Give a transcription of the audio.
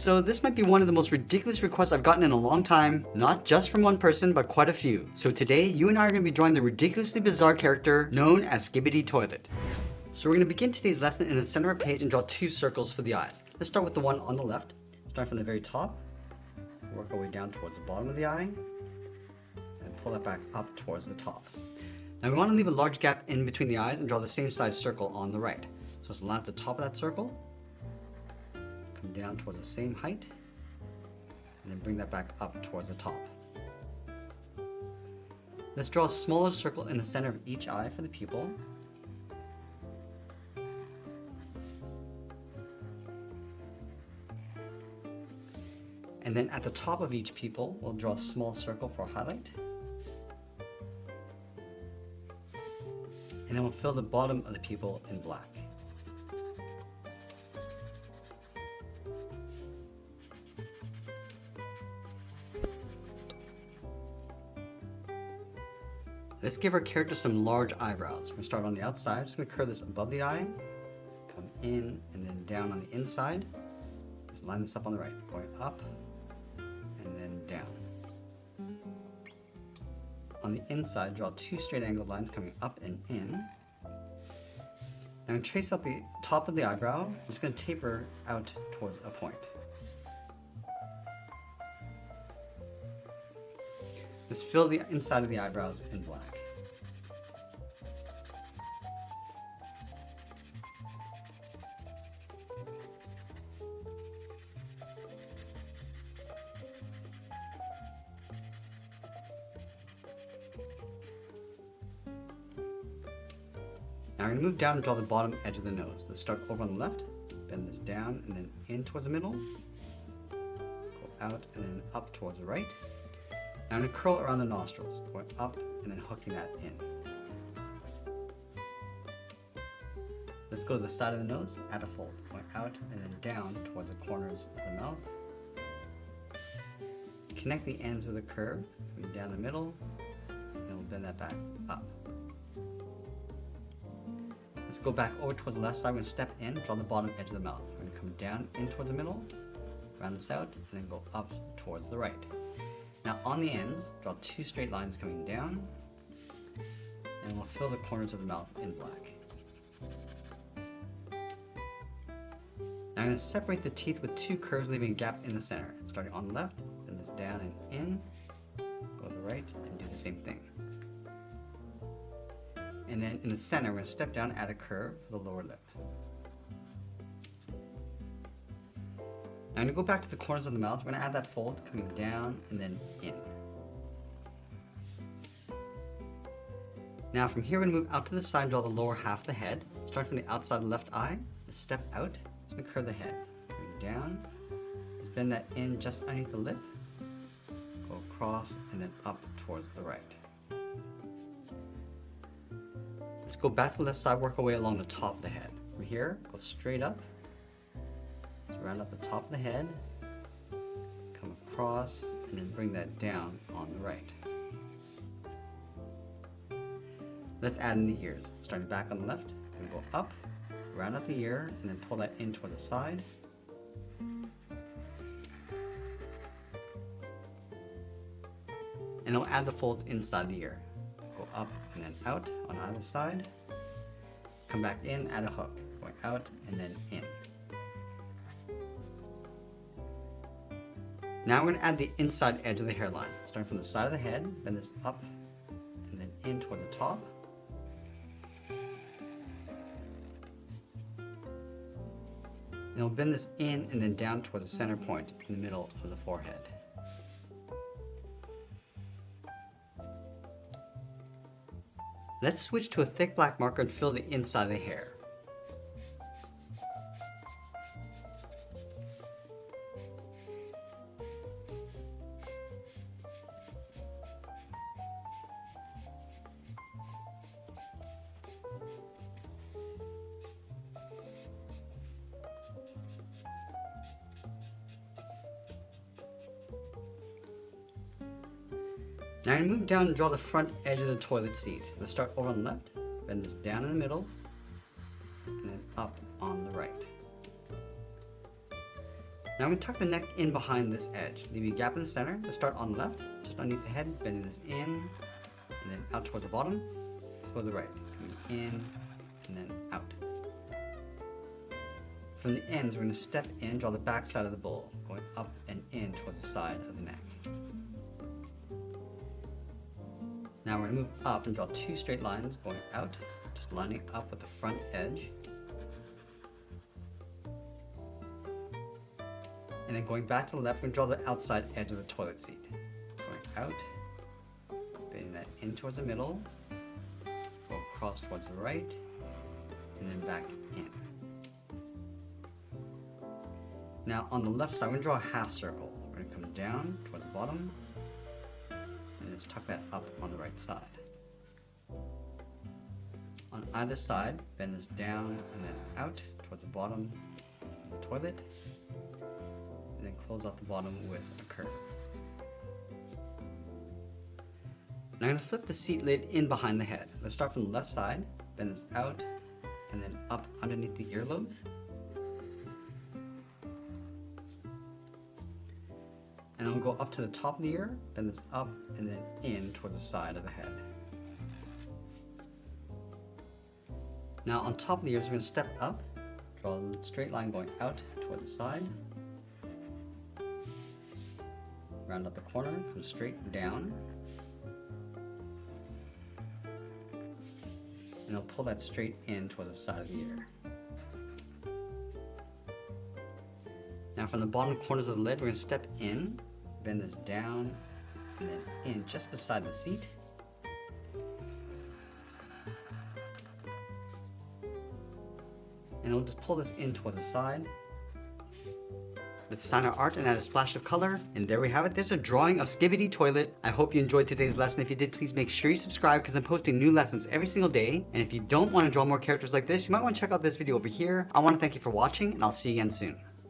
So this might be one of the most ridiculous requests I've gotten in a long time, not just from one person, but quite a few. So today, you and I are going to be drawing the ridiculously bizarre character known as Skibidi Toilet. So we're going to begin today's lesson in the center of the page and draw 2 circles for the eyes. Let's start with the one on the left. Start from the very top, work our way down towards the bottom of the eye, and pull that back up towards the top. Now we want to leave a large gap in between the eyes and draw the same size circle on the right. So let's line up the top of that circle, come down towards the same height, and then bring that back up towards the top. Let's draw a smaller circle in the center of each eye for the pupil. And then at the top of each pupil, we'll draw a small circle for highlight. And then we'll fill the bottom of the pupil in black. Let's give our character some large eyebrows. We're going to start on the outside. I'm just going to curve this above the eye, come in and then down on the inside. Let's line this up on the right, going up and then down. On the inside, draw 2 straight angled lines coming up and in. Now I'm going to trace out the top of the eyebrow. I'm just going to taper out towards a point. Let's fill the inside of the eyebrows in black. Now we're going to move down and draw the bottom edge of the nose. Let's start over on the left, bend this down and then in towards the middle, go out and then up towards the right. Now I'm going to curl around the nostrils, going up and then hooking that in. Let's go to the side of the nose, add a fold, going out and then down towards the corners of the mouth. Connect the ends with a curve, going down the middle, and we'll bend that back up. Let's go back over towards the left side. We're going to step in, draw the bottom edge of the mouth. We're going to come down in towards the middle, round this out, and then go up towards the right. Now on the ends, draw 2 straight lines coming down, and we'll fill the corners of the mouth in black. Now I'm going to separate the teeth with 2 curves, leaving a gap in the center. Starting on the left, bend this down and in, go to the right, and do the same thing. And then in the center, we're going to step down, add a curve for the lower lip. Now I'm going to go back to the corners of the mouth. We're going to add that fold coming down and then in. Now from here, we're going to move out to the side and draw the lower half of the head. Start from the outside of the left eye. Let's step out. Just going to curve the head. Coming down. Let's bend that in just underneath the lip. Go across and then up towards the right. Let's go back to the left side, work our way along the top of the head. From here, go straight up. Let's round up the top of the head, come across, and then bring that down on the right. Let's add in the ears. Starting back on the left, we go up, round up the ear, and then pull that in towards the side. And then we'll add the folds inside the ear. Go up and then out on either side. Come back in, add a hook. Going out and then in. Now we're going to add the inside edge of the hairline. Starting from the side of the head, bend this up and then in towards the top. And we'll bend this in and then down towards the center point in the middle of the forehead. Let's switch to a thick black marker and fill the inside of the hair. Now I'm going to move down and draw the front edge of the toilet seat. Let's start over on the left, bend this down in the middle, and then up on the right. Now we're I'm going to tuck the neck in behind this edge, leaving a gap in the center. Let's start on the left, just underneath the head, bending this in, and then out towards the bottom. Let's go to the right, coming in, and then out. From the ends, we're going to step in, draw the back side of the bowl, going up and in towards the side of the neck. Now we're going to move up and draw 2 straight lines going out, just lining up with the front edge. And then going back to the left, we're going to draw the outside edge of the toilet seat. Going out, bending that in towards the middle, go across towards the right, and then back in. Now on the left side, we're going to draw a half circle. We're going to come down towards the bottom, and just tuck that up on the right side. On either side, bend this down and then out towards the bottom of the toilet, and then close out the bottom with a curve. Now I'm going to flip the seat lid in behind the head. Let's start from the left side, bend this out, and then up underneath the earlobes. And then we'll go up to the top of the ear, bend this up, and then in towards the side of the head. Now on top of the ears, we're going to step up, draw a straight line going out towards the side, round up the corner, come straight down, and I'll pull that straight in towards the side of the ear. Now from the bottom corners of the lid, we're going to step in, bend this down, and then in just beside the seat. And we'll just pull this in towards the side. Let's sign our art and add a splash of color. And there we have it. There's a drawing of Skibidi Toilet. I hope you enjoyed today's lesson. If you did, please make sure you subscribe because I'm posting new lessons every single day. And if you don't want to draw more characters like this, you might want to check out this video over here. I want to thank you for watching, and I'll see you again soon.